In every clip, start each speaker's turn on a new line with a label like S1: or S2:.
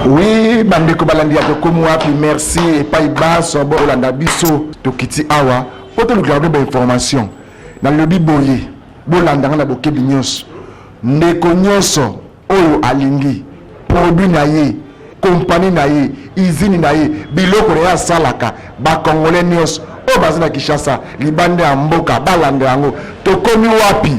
S1: Oui, bandeko balandi ya Tokomi Wapi, merci et pas basso bo olanda biso to kiti awa. Poto nous garder ba information. Na lobi boye, bolanda na bokebi nyonso. Ndeko nyonso oyo alingi, produit na ye, compagnie na ye, usine na ye, biloko ya salaka, ba congolais nyonso o bazina Kinshasa, libande ya mboka balanda yango. Tokomi Wapi.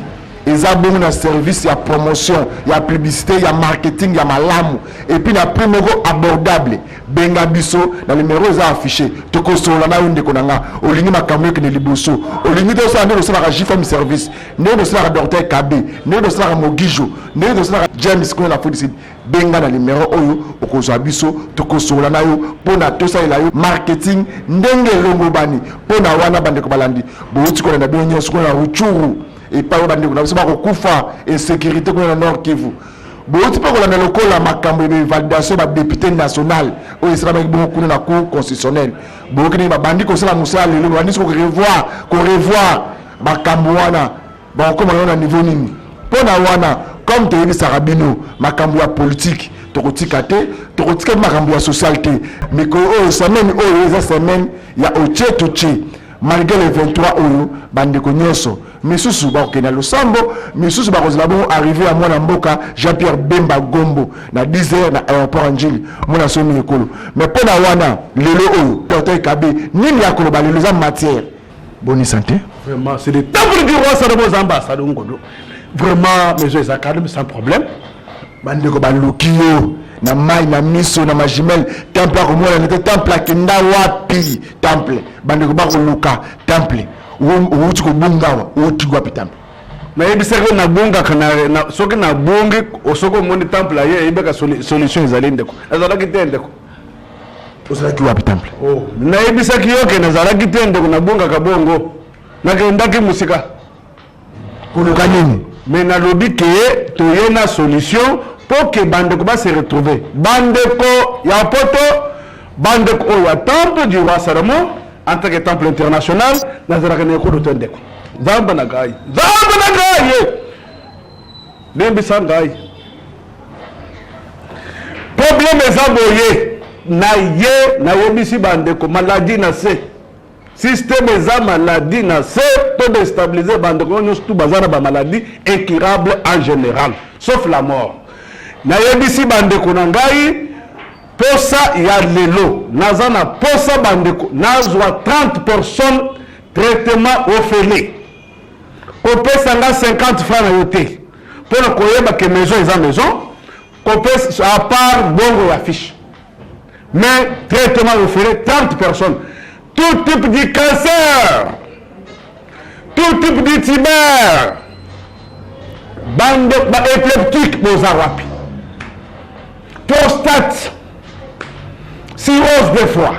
S1: Ils ont un service, il y a promotion, il y a publicité, il y a marketing, il y a malamu. Et puis il y a un prix abordable. Benga biso, dans le numéro ils ont affiché. Toko sola na unde konanga. Olingi makamwe ke ne liboso. Olingi de ça ne le sera jifam service. Ne le sera docteur KB. Ne le sera Mogijo. Ne le sera James qu'on a fait benga dans le numéro oyo okozo biso toko sola na yo pona tosa ila yo marketing ndenge longo bani pona wana bande ko balandi. Bouti ko na binyo ko na ruchuru. Et pas au bandit, vous savez, Koufa et sécurité dans le Nord Kivu. Beaucoup pas qu'on a le col à Macambo de validation de député national ou il sera avec beaucoup de la cour constitutionnelle. Beaucoup de bandits comme ça, la Moussa, le bandit qu'on revoit Macambouana. Bon, comme on a un niveau nini. Pona wana, comme tu dis Sarabino, Macamboua politique, Tokotikate, Tokotika Macamboua socialité. Mais que oh, semaine, oh, semaine, il y a au tché. Malgré les 23 euros, bandeko nyonso. Misusu ba okena losambo, misusu ba kozala bon arrivé à moi na mboka Jean-Pierre Bemba Gombo na 10h na aéroport Angeli. Mona somi ekolo. Mais pona wana lelo oyo, docteur Kabé, nini ya koloba lelo za matière. Bonne santé.
S2: Vraiment, c'est le temple du roi Salomo Zamba Salongodo. Vraiment, mes yeux ça calme sans problème.
S1: Bandeko ba lokio. Na mai na miso na majimel temple ko mona na temple akenda wapi temple bandeko ba ko luka temple wo tiko bungawa wo tiko wapi temple
S2: na yebisaka na bunga kana na soki na bungi osoko moni temple aye ibeka solution ezali ndeko azala kitende ko
S1: osala ki wapi temple
S2: oh na yebisaka yoke na zala kitende ko na bunga ka bongo na kendaki musika
S1: kuluka nini
S2: mais na lobi ke to yena solution pour que Bandeko va se retrouver. Bandeko, il y a un poteau, Bandeko, il y a temple du roi Salomon, en tant que temple international, dans la Réunion de Tendeko. Zambanagaï. Zambanagaï! Nembisangaï. Problème est aboyé. Naïe, naïe, Bandeko, maladie na se. Système est maladie na se, pour déstabiliser Bandeko, nous tout bazar ba maladie incurable en général, sauf la mort. Na yebisi bandeko na ngai posa ya lelo nazana posa bandeko nazwa 30 personnes traitement ofele kopesa nga 50 francs na yote pour koyeba que maison eza maison kopesa à part bongo ya fiche mais traitement ofele 30 personnes tout type de cancer tout type de tumeur bande ba épileptique boza wapi prostate, cirrhose de foie.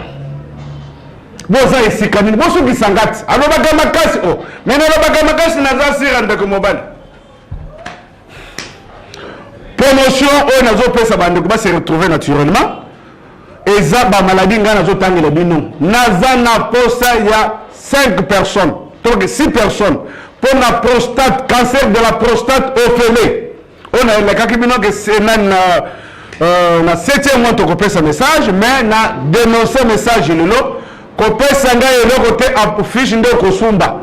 S2: Boza isikani, bosu bisangati. Alors bagamakasi oh, mais non bagamakasi naza siranda ko mobile. Promotion on nazo pesa bande ko ba se retrouver naturellement. Eza ba maladie nga nazo tangela bino. Naza na posa ya 5 personnes, donc 6 personnes pour la prostate, cancer de la prostate opéré. On a la kakibino que c'est na 7e mois to kopesa message mais na dénoncer message lelo kopesa nga yelo côté fiche ndo kosumba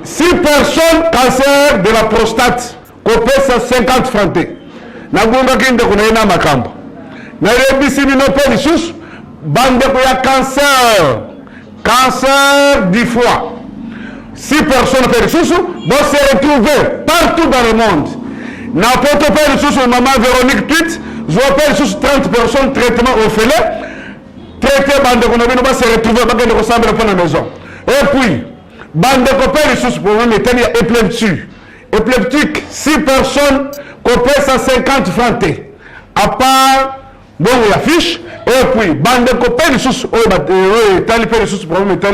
S2: 6 personnes cancer de la prostate kopesa 50 francs na gonga kinde kuna ina makambo na rebisi bino pe lisusu bande ko ya cancer du foie 6 personnes pe lisusu vont se retrouver partout dans le monde. Na poto pas sous maman Véronique Tweet, je appelle sous 30 personnes traitement au fêlé. Traité bande qu'on va se retrouver pas que ressemble pour la maison. Et puis bande copain sous problème était épileptique 6 personnes copain 150 francs. À part bon la fiche et puis bande copain sous tali per sous problème était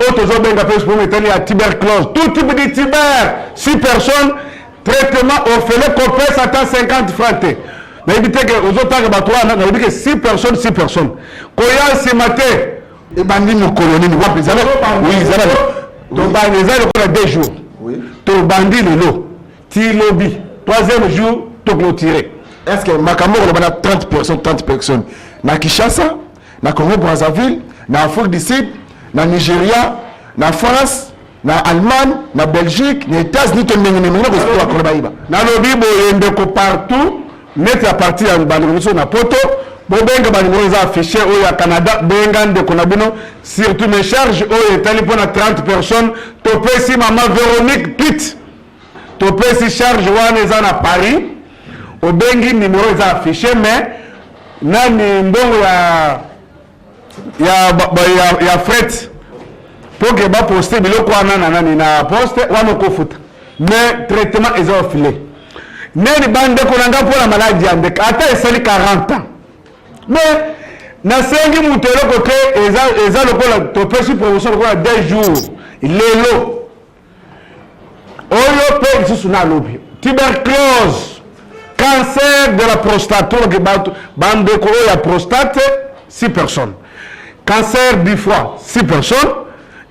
S2: autres hommes pour mettre la tuberculose, tout type de tuber, 6 personnes, traitement au fêlé, qu'on paie 50 francs. Mais évitez que aux autres on a dit que 6 personnes. Quand il y a ce matin,
S1: et bandit nous colonie, nous voit bizarre. Oui, ça
S2: donc il y a 2 jours. Oui. Ton bandit le lot, ti lobby, 3e jour, tu clôturé.
S1: est-ce que makambo on a 30 personnes na Kinshasa, na Congo Brazzaville, na Afrique du Sud, na Nigeria, na France, na Allemagne, na Belgique, na États-Unis, tout le monde
S2: na lobi boyende ko partout net à partir ya bandeko na poto bobenga bandeko za affiché au ya Canada benga ndeko na bino surtout mes charges au etali pour 30 personnes to pesi maman Véronique Pitt to pesi charge wana za na Paris au bengi numéro za affiché mais nani mbongo ya fret pour que ba poster biloko wana nani na poste wana ko futa mais traitement est offlé nani bande ko nanga pour la maladie ande ata esali 40 ans mais na sengi mutelo ko ke eza lokola to pesi promotion ko 2 jours lelo oyo pe susu na lobi tuberculose cancer de la prostate que bande ko ya prostate 6 personnes cancer du foie 6 personnes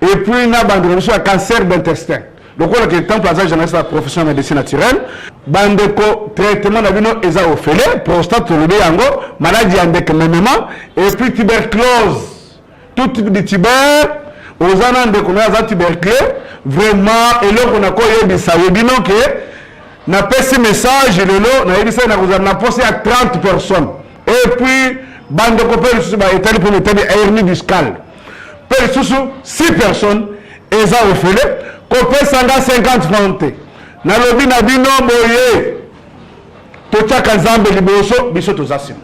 S2: et puis na bande ko cancer d'intestin. Donc on a que tant place jeunesse la profession de médecine naturelle bandeko traitement na bino eza ofele prostate lobi yango maladie andek memement et puis tuberculose tout type de tuber ozana ndeko na za tuberculose vraiment et là on a ko yebisa yebino ke na pesi message lelo na yebisa na kozana na poste à 30 personnes et puis bandeko pe susu ba etali pour mettre hernie discale pe susu 6 personnes eza ofele Kopé sanga 50 francs. Na lobi na bino boye. Tochaka nzambe liboso biso tozasim.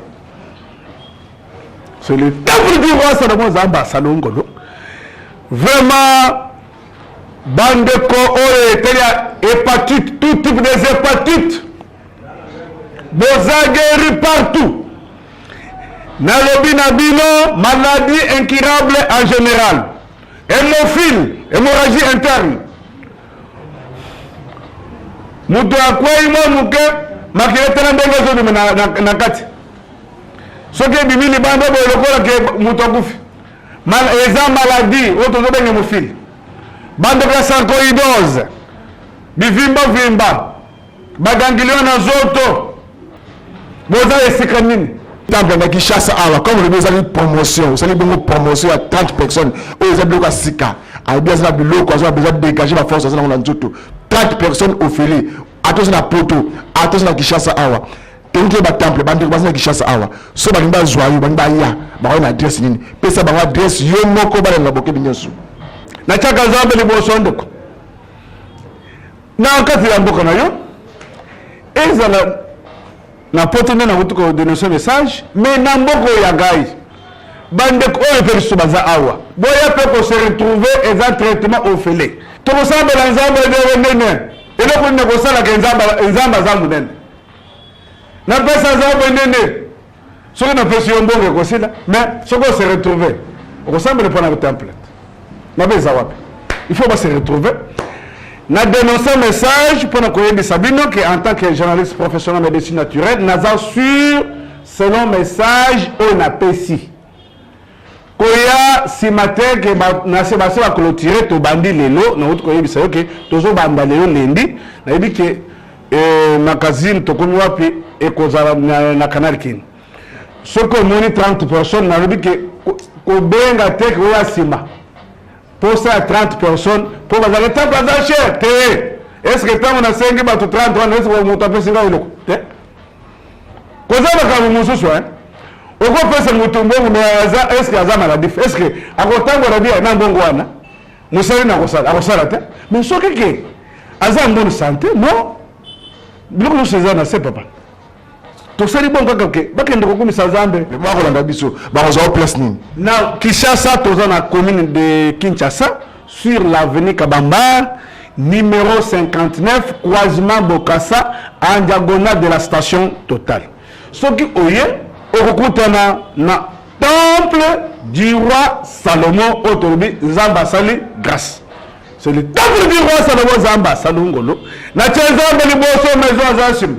S2: C'est le temple du roi Salomon Zamba Salongolo. Vraiment bande ko oye telia hépatite, tout type des hépatites. Boza guéri partout. Na lobi na bino maladie incurable en général. Hémophile, hémorragie interne. Mutu akwai mo muke makirete na ndenge zo na kati soke bimili bando bo lokola ke mutu akufi eza maladie oto zo benga mofile bando ya sarcoidose bivimba baganglion na zoto boza esika nini
S1: temple na Kinshasa awa comme le besoin de promotion c'est une promotion à 30 personnes aux abloka sika a bien ça biloko a besoin de dégager la force dans la nzoto 30 personnes au filet attention na poto attention na Kinshasa awa tenke ba temple bande ko na Kinshasa awa so ba ngba zwayo ba ngba ya ba na adresse nini pesa ba adresse yo moko ba na boke binyoso
S2: na chaka zambe liboso ndeko na kati ya mboka na yo ezala na poto na kutuko dénoncer message mais na mboko ya gai bande ko oyo pe baza awa boya pe ko se retrouver et un traitement au filet to ko samba la nzamba de nene ele ko ne ko sala ke nzamba za munene na pesa nzamba nene so na pesa yo mbongo ko sila mais so ko se retrouver ko samba le pona temple na beza wapi il faut pas se retrouver na dénoncer message pour na koyebi sabino que en tant que journaliste professionnel de médecine naturelle naza sur selon message on a pesi koya si matin que na se basi ba clôturer to bandi lelo na autre koyebi sa que tozo banda lelo lendi na yebi que magazine Tokomi Wapi e kozala na canal kin soko moni 30 personnes na yebi que ko benga tek oya sima pour ça 30 personnes pour les aller taper dans cher est-ce que tant on a 5 bateaux 30 est-ce que on taper singa iloko koza bakamu mususu oko pesa mutumbo munaza est-ce que azama la dif est-ce que akotango rabia na mbongo wana musali na akosala te mais so keke azama bonne santé non biloko sezana c'est papa to sali bon kaka ke bakende ko komisa zambe
S1: ba ko landa biso ba ko zo place nini
S2: na Kinshasa toza na commune de Kinshasa sur l'avenue Kabamba numéro 59 croisement Bokassa en diagonale de la station Total soki oye okukutana na temple du roi Salomon Otorobi Zamba Sali grâce c'est le temple du roi Salomon Zamba Salongolo na tshezamba liboso maison azasim.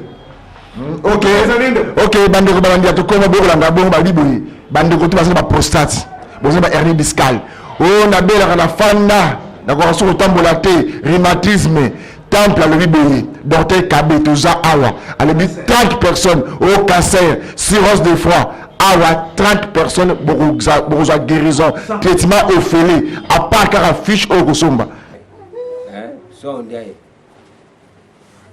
S1: Ok, bande ko balandi to koma bo langa bo ba liboyi bande ko to ba prostate bo ba hernie discale o na bela kana fanda na ko so tambola te rhumatisme temple alobi boye docteur Kabe toza awa alobi 30 personnes au cancer cirrhose de foie awa 30 personnes bokozwa guérison traitement ofele à part kaka fiche oyo kosomba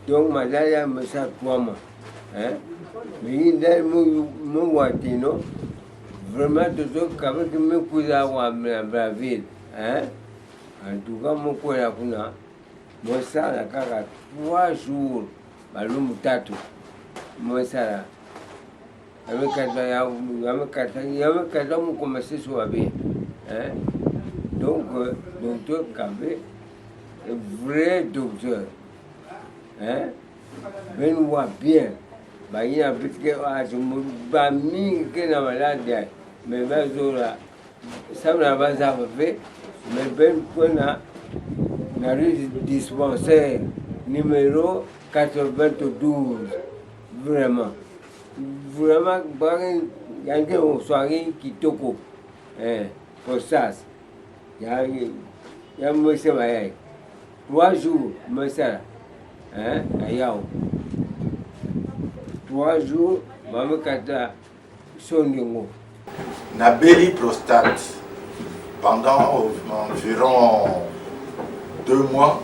S3: donc malaria me sa kwama mais mon watino vraiment toujours Kabe qui me kuza wa Braville en tout cas mon koya kuna moi ça la kaka 3 jours balumu tatu moi ça amekata mu commencer sur Wapi donc docteur Kabe vrai docteur ben voit bien il y a pas que na malade mais bazora ça na baza fait mais ben kuna na rue dispensaire numéro 92 vraiment il y a une soirée qui toko pour ça il y a monsieur 3 jours monsieur 3 jours maman kata soningo
S4: na belly prostate pendant environ 2 mois.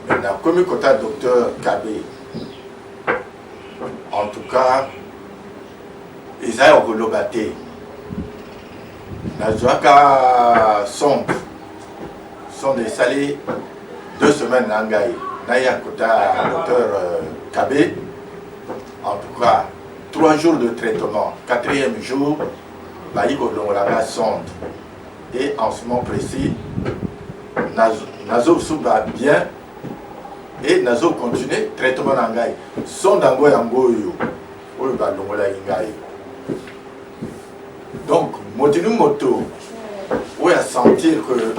S4: Mais comme côté docteur Kabe, en tout cas, ils ont relobaté. Nazoaka sont des salés 2 semaines n'angaï. Naya côté docteur Kabe, en tout cas 3 jours de traitement. 4e jour, baïko la sonde. Et en ce moment précis, Nazo Souba bien et Nazo continue traitement d'angaï. Son d'ango yangoyo. Donc, Motinu Moto, où il a sentir que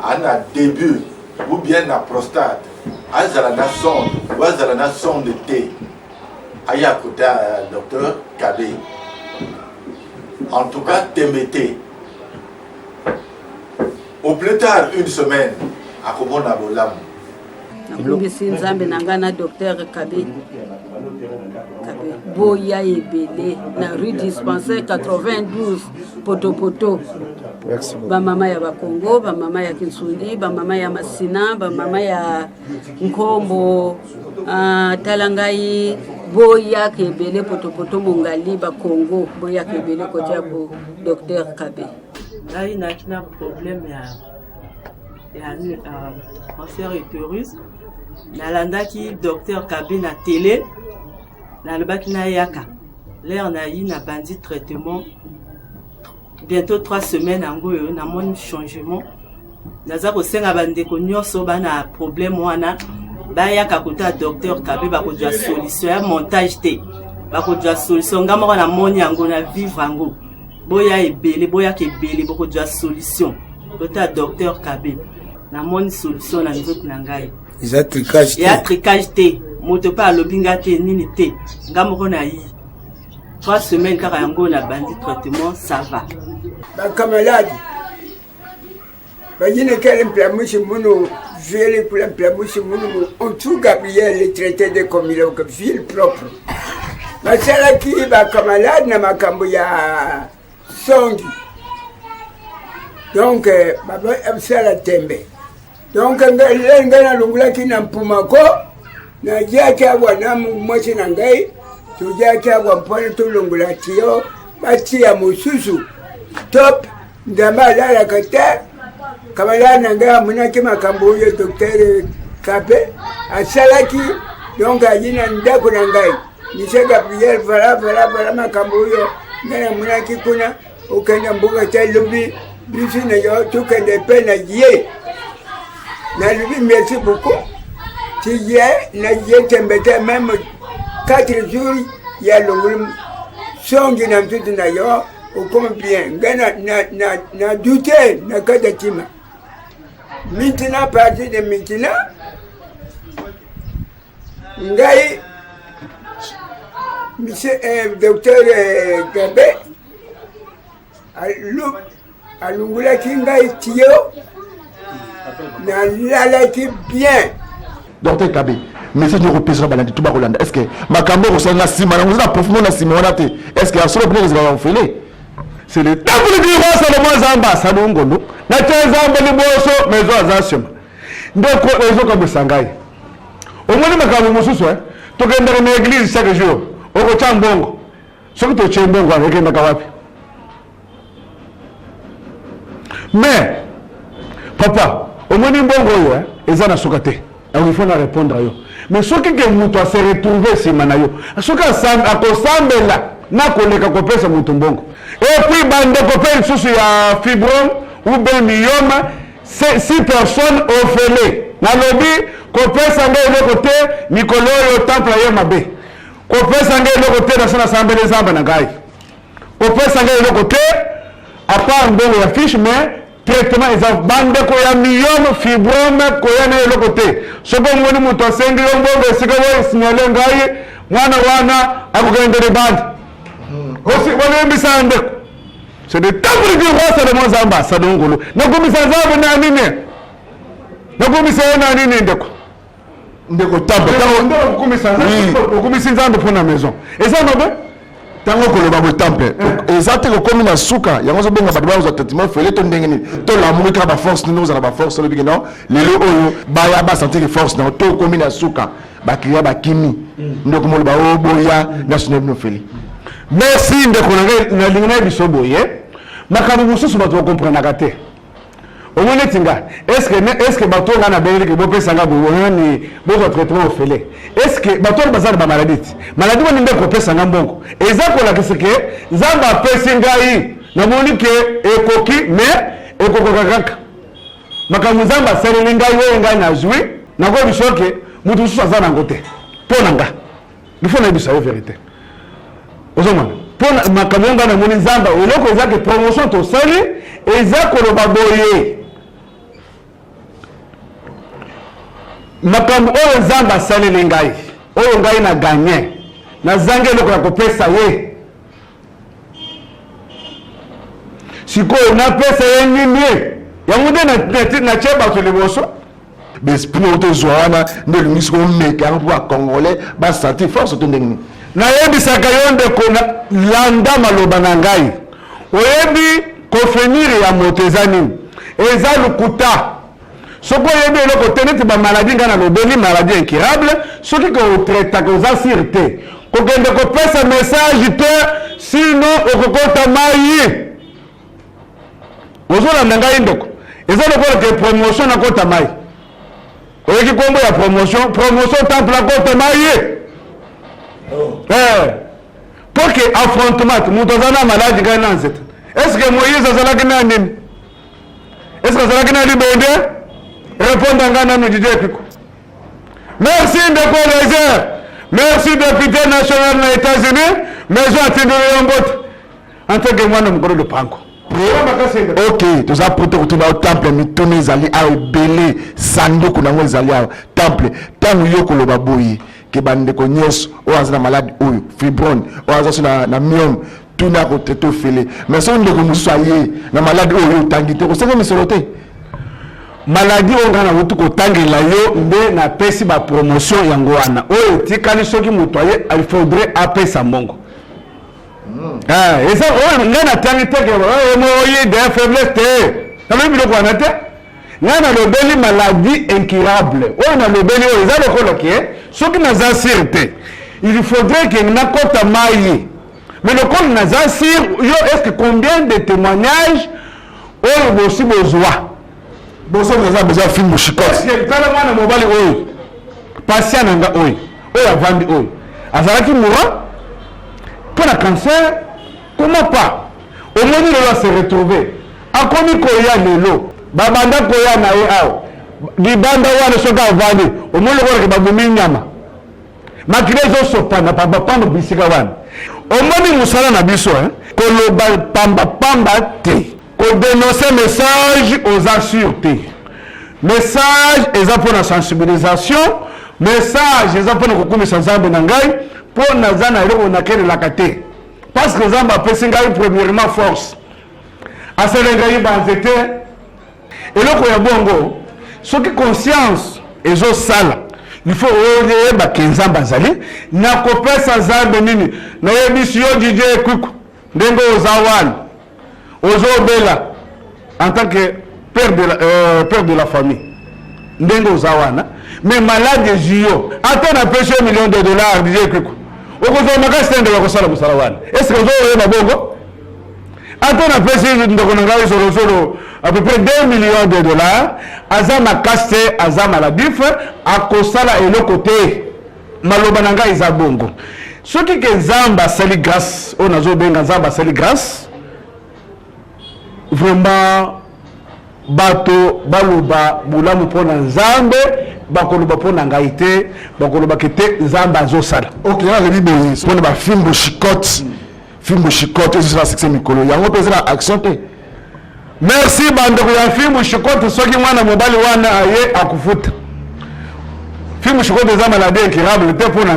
S4: à un début ou bien la prostate, à la sonde ou à la sonde de thé, à Yakuta, docteur Kabe. En tout cas, TMT. Au plus tard, 1 semaine, à Komona Bolam.
S5: Nakulungisi nzambe nangana docteur Kabe boya ebele na rue dispensaire 92 poto ba mama ya Bakongo, ba mama ya Kinsundi, ba mama ya Masina, ba mama ya Nkombo, Talangai, boya kebele poto mongali Bakongo, boya kebele kotia bo docteur Kabe.
S6: Là il y a un problème il y a un cancer utérus. Nalanda qui docteur Kabe na télé na lebaki na yaka l'air na yi na bandit traitement bientôt 3 semaines angoyo na mon changement naza ko senga bande ko nyoso bana problème wana ba yaka kota docteur Kabe ba ko ja solution ya montage te ba ko ja solution ngama na moni ango na vivre ango boya ebele boya ke bele ba ko ja solution kota docteur Kabe na moni solution na nzoto na ngai.
S7: Il y a tricage
S6: T. Il y a tricage T. Moto pas lobinga T nini T. Ngamo na yi. 3 semaines car yango na bandit traitement ça va.
S7: Ba camarade. Ba yine kele mplamushi muno vele kula mplamushi muno on tout Gabriel les traités de comme il est ville propre. Ba sala ki ba camarade na makambo ya songi. Donc baba absala tembe. Donc ngana lungula kina mpumako na jake abwa na mmochi na ngai to jake abwa mpone to lungula tiyo bati ya mususu top ndama la kata kamala na ngai muna kima kambo yo docteur Kabe asalaki donc ajina ndako na ngai nisega Pierre vala makambo yo ngana muna kikuna ukenda mbuga cha lubi bisu na yo tukende pe na yé. Merci beaucoup. Tu y es, même 4 jours, il y a le son qui n'a tout d'ailleurs, au combien, n'a douté, n'a qu'à d'atima. Maintenant, à partir de maintenant, Ngaï, monsieur docteur Kabe, à l'ungula qui ngaï tio, nalalaki bien.
S1: Docteur Kabe, message nous repose sur balandi tout Rolanda. Est-ce que makambo ressemble na sima na ngona profondément na sima wana te? Est-ce que asolo bien les va faire?
S2: C'est le temps de dire ça le moins zamba ça ngolo. Na tezamba ni boso mezo azashima. Ndeko ezo ka besangai. Omoni makambo mususu to genda na église chaque jour. Oko chambongo. Soki to chembongo akenda ka wapi? Mais papa, omoni mbongo yo eza na sokate. Alors il faut la répondre à yo. Mais ce qui est muto à se retrouver si manayo. Ce qui a kosambela na koleka kopesa muto mbongo. Et puis bande kopel susu ya fibrome ou bien myome, 6 personnes orphelées. Na lobi kopesa ngelo côté Nicolo yo temple ya mabe. Kopesa ngelo côté na sana sambele zamba na gai. Kopesa ngelo côté à part mbongo ya fiche mais traitement eza bande ko ya myome fibrome ko ya na le côté soko ngoni muto asengi mbongo esika wo signale ngai mwana wana akugendere bande osi wale mbisande c'est de tabri di rosa de mozamba sa dongolo na komisa zabo na nini na komisa na nini ndeko tabri ndeko komisa zabo komisa nzando pona maison eza mabe tango koloba bo temple ezate ko komi na suka yango zo benga badwa zo traitement fele to ndenge ni to la murika ba force nous za ba force le bigino lelo oyo ba ya ba sentir force na to komi na suka ba kriya ba kimi ndeko mo ba oboya national no fele merci ndeko na lingana biso boye makambo mususu ba to comprendre kate omone tinga est-ce que bato ngana bele ke bo pesa nga bo ni bo traitement fele est-ce que bato bazana ba maladie woni ndeko pesa nga mbongo eza ko la kiseke zamba pesa ngai na moni ke ekoki mais ekokoka kaka makambo zamba sele ngai we ngai na jui na ko bisoke mutu susu azana ngote pona nga bifo na bisa vérité ozomana pona makambo ngana moni zamba oloko eza ke promotion to sali eza ko lo baboye makambo oyo nzambe asaleli ngai oyo ngai na gagné nazangi eloko ya kopesa ye sikoyo napesa ye nini yango nde natie bato liboso besprit oyo tozwa wana nde olingi siko omeka yango mpo bacongolais basentir force to ndenge nini nayebisaka yo ndeko landa maloba na ngai oyebi kofenir ya moto eza nini eza lukuta soko yebi eloko te neti bamaladi ngai nalobeli maladi incurable soki kotraitaka oza sir te kokende kopesa message te sino okokota mai ozolanda ngai ndeko eza lokola ke promotion nakota mai oyeki kombo ya promotion temple akota mai po ke affrontement moto aza na maladi ngai na nzete est ce que moïse azalaki na nini est ce que azalaki na libende répondre à Ghana Piko. Merci de Léger. Merci député national des États-Unis. Mais j'ai attendu un bot. En tant que moi, je me le prends. Ok, tu as pour retourner au temple, mais tous les alliés à belé, sando qu'on a les alliés au temple. Tant que yo koloba boyi, que bande konyos, ou azana malade ou fibrone, ou azana na myome, tout n'a pas été fait. Mais si on ne nous soyez, na malade ou tangité, vous savez me soloter. Maladie ongana wutu kotangela yo nde na pesi ba promotion yango wana oyo tikali soki mutoye il faudrait apesa mbongo eza oyo ngana tangi teke moye de faiblesse te na biloko wana te ngana lobeli maladie incurable oyo na lobeli oyo eza lokola ke soki naza sir te il faudrait que nakota mai mais lokola naza sir yo est-ce que combien de témoignages oyo bosi bozwa boso naza besoin film mushikot tala mwana mobali oyo patient nanga oyo avandi oyo azalaki mourant pour la cancer comment pas au moins il va se retrouver akomi koya lelo babanda koya na ye awo libanda wana soka avandi au moins le ko babumi nyama makile zo sopana pamba pamba bisika wana au moins musala na biso koloba pamba te pour dénoncer message aux assurés. Message pour la sensibilisation. Message pour la commission Benangai. Pour Nazana et le Lakate. Parce que Zamba Pessingai, premièrement, force. À ce Banzete. Et le Koyabongo. Ce qui conscience ezosala il faut oyeba kenzamba azali na kopesa nzambe nini na yebisi yo DJ Kuku ndenge ozawana ozobela en tant que père de la famille ndenge ozawana mais malade zio ata na pêche $1 million DJ Kuku okozoma kasende bakosala musala wana est-ce que ozoyeba bongo ata na pêche ndoko na ngai solo à peu près $2 millions aza makase aza maladif akosala eloko te maloba na ngai eza bongo soki ke nzambe asali grâce oyo nazobenga nzambe asali grâce vraiment bato baloba bulamu mpona nzambe bakoloba mpona ngai te bakoloba kete nzambe azosala
S1: ok nalobi boye mpona bafimbo shikote ezosala succès mikolo yango mpe eza na action te.
S2: Merci bandeko ya filmu shikote soki mwana mobali wana aye akufuta filmu shikote eza maladie incurable te mpona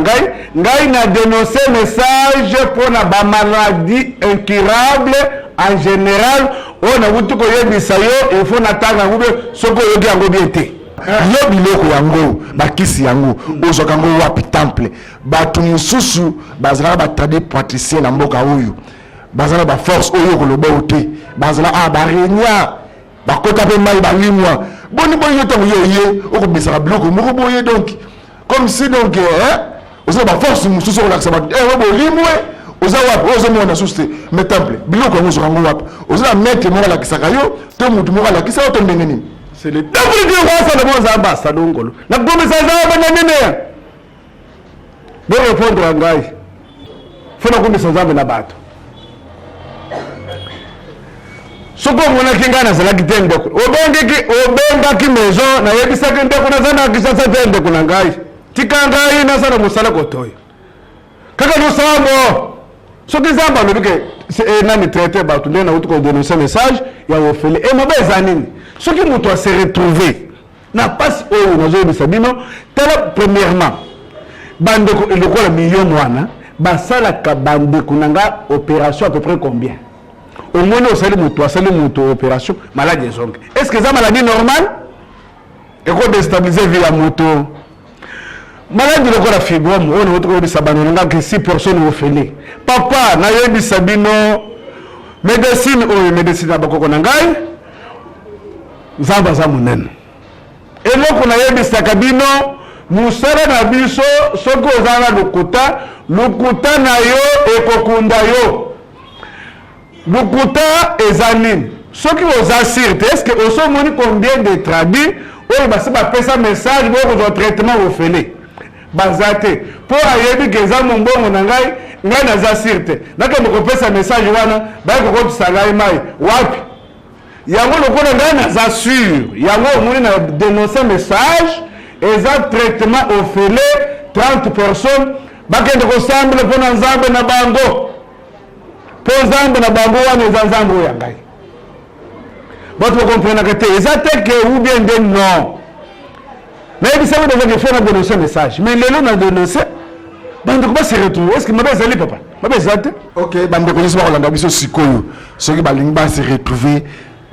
S2: ngai na dénoncer message mpona bamaladie incurable en général oyo nakuti koyebisa yo il faut natanga yango mpe soki oyoki yango bien te
S1: yo biloko yango bakisi yango ozwaka yango wapi temple bato mosusu bazalaka batradi praticien na mboka oyo bazala ba force oyo koloba ote bazala barenya bakota pe mai balimwa boni boye tango yoye okobisaka biloko moko boye donc comme si donc oza ba force mususu kolakisa ba bolimwe oza wapi oza mona suste mais temple biloko yango zokango wapi oza maître moko alakisaka yo to mutu moko alakisa yo to ndenge nini
S2: c'est le temple de roi Salomon zamba salongolo na komisa zamba na nini bo répondre à ngai fona komisa zamba na bato soko monaki ngai nazalaki te ndeko obengaki maison nayebisaki ndeko naza na kisasa te ndeko na ngai tika ngai nasala mosala kotoyo kaka losambo soki nzambe alobi ke nani traité bato nde nauti kodénonce message ya ofele mabe eza nini soki moto ase retrouve na mpasi oyo nazoyebisa bino tala premièrement bandeko elokola million wana basalaka bandeko na nga opération à peu près combien au moins osali moto opération maladie ezonge est-ce que eza maladie normale ekodestabilize vie ya moto maladie lokola fibrome oyo nauti koyebisa bano nanga ke 6 personnes ofele papa nayebisa bino médecine oyo médecine ya bakoko na ngai nzambe aza monene eloko nayebisaka bino mosala na biso soki oza na lokuta na yo ekokunda yo lokuta eza nini soki oza sire te est ce que osomoni combien de traduit oyo basi bapesa message boyo kozwa traitement ofele baza te mpo ayebi ke eza mombongo na ngai naza sire te nakende kopesa message wana baye kokotisa ngai mai wapi yango lokola ngai naza sur yango omoni na dénoncer message eza traitement ofele 30 personnes bakende kosambela mpona nzambe na bango mpo nzambe na bango wana eza nzambe oyo ya ngai bato bakomprenaka te eza te ke ou bien nde non nayebisaki dezake fo na dénoncer message mais lelo na dénoncer bandeko basi retrouve est ce que mabe ezali papa mabe eza te
S1: ok bandeko nyonso bakolanda biso sikoyo soki balingi basi retrouve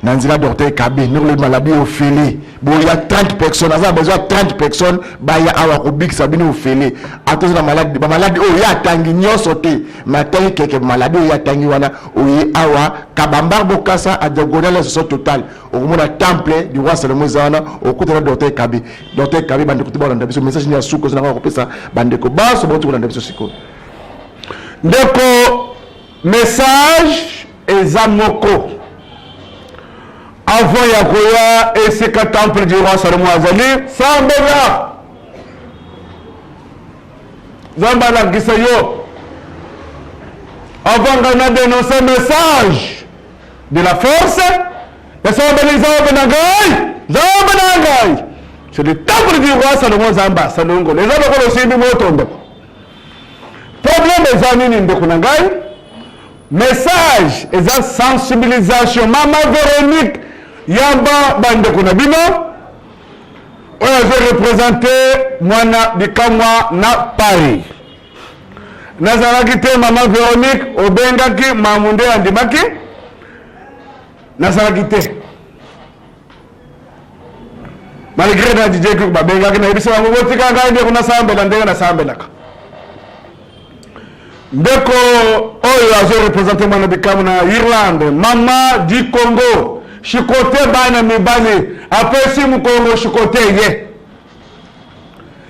S1: na nzela docteur Kabe ndeko maladie ofele boya 30 personnes aza besoin 30 personnes baya awa kobikisa bino ofele atoza na maladi ba maladi oyo atangi nyonso te matangi keke maladi oyo atangi wana oye awa kabambar bokasa a diagonale so total okomona temple du roi Salomon zana okutana docteur Kabe bandeko tibalanda biso message ni asuko zana kopesa bandeko baso botu kolanda biso siko
S2: ndeko message eza moko avant ya koya esika temple du roi Salomon azali sambela nzambe alakisa yo avant nga na dénoncer message de la force esambeli nzambe na ngai c'est le temple du roi Salomon nzambe asalongolo eza lokola osimbi moto ndeko problème eza nini ndeko na ngai message eza sensibilisation mama Véronique yamba bandeko na bino oyo azorepresente mwana bikamwa na Paris nazalaki te mama Véronique obengaki mamunde andimaki nazalaki te malgré na DJ Cook babenga na ibisa bango botika ngai nde kuna sambela ndenge na sambelaka ndeko oyo azo représenter mwana bikamu na Irlande mama du Congo chikote bana mibali apesi mu Congo chikote ye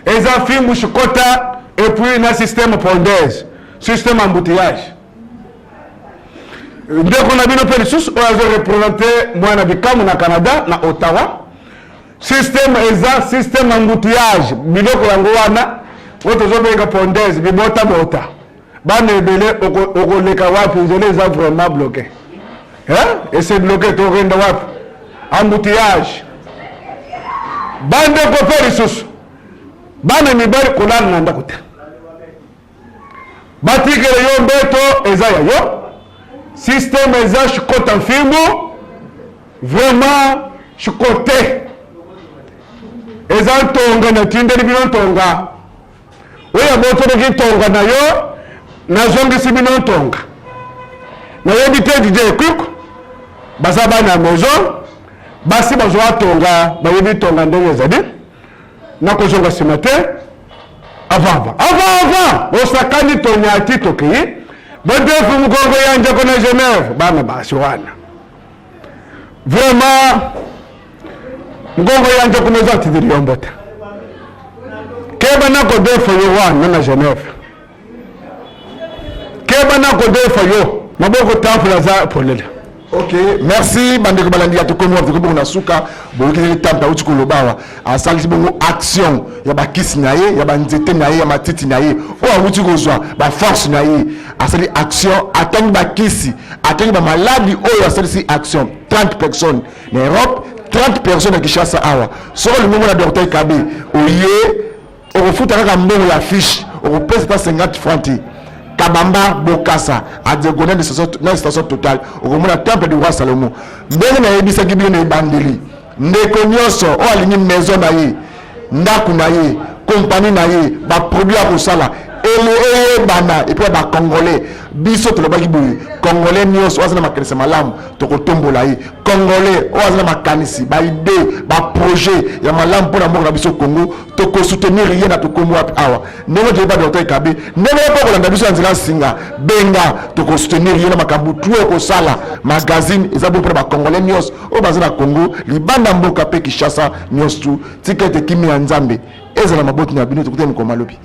S2: eza fimu chikota et puis na système pondeuse système embouteillage ndeko na bino pe lisusu oyo azo représenter mwana bikamu na Canada na Ottawa système eza système embouteillage biloko yango wana woto zobenga pondeuse bibota bota bana ebele okoleka wapi nzela eza vraiment bloqué et c'est bloqué tokenda wapi embouteillage bandeko pe lisusu bana mibali kolala na ndako te batikele yo mbeto eza ya yo système eza chikota mfimbu vraiment chikote eza ntonga na tindeli bino ntonga oyo botoki ntonga na yo nazongisi bino ntonga nayebi te DJ Cook baza bana maison basi bazwa tonga bayebi tonga ndenge ezali nakozonga nsima te avant osakani tonyati tokei bodefu mukongo yanjako na Genève bana basi wana vraiment mukongo yanjako meza tidiri yombota keba nako defu yo wana na Genève keba nako defu yo maboko tamfula za polele.
S1: Ok, merci bandeko balandi ya Tokomi wa Tokomi na suka boyokeli tanta uti kolobawa asali bongo action ya bakisi na ye ya banzete na ye ya matiti na ye o uti kozwa ba force na ye asali action atangi bakisi atangi ba maladi oyo asali si action 30 personnes na Europe 30 personnes à Kinshasa awa soko le moment na docteur Kabe oye o futa kaka mbongo ya fiche o pesa 50 francs Kabamba Bokassa à diagonale de station totale au moment du temple du roi Salomon ndenge na yebisa kibino na bandeli ndeko nyonso o alingi maison na ye ndaku na ye compagnie na ye ba produit à kosala ele bana et puis ba congolais biso to lobaki boye congolais nyonso azana makanisa malamu to kotombola ye congolais o azana makanisi ba idée ba projet ya malamu pour mboka na biso Congo to ko soutenir ye na Tokomi wapi awa ndenge to ba docteur Kabe ndenge ko kolanda biso nzela singa benga to ko soutenir ye na makambu tuo ko sala magazine ezabo pour ba congolais nyonso o bazana Congo libanda mboka pe Kinshasa nyonso ticket kimi ya Nzambe ezala maboti na bino to kutema ko malobi.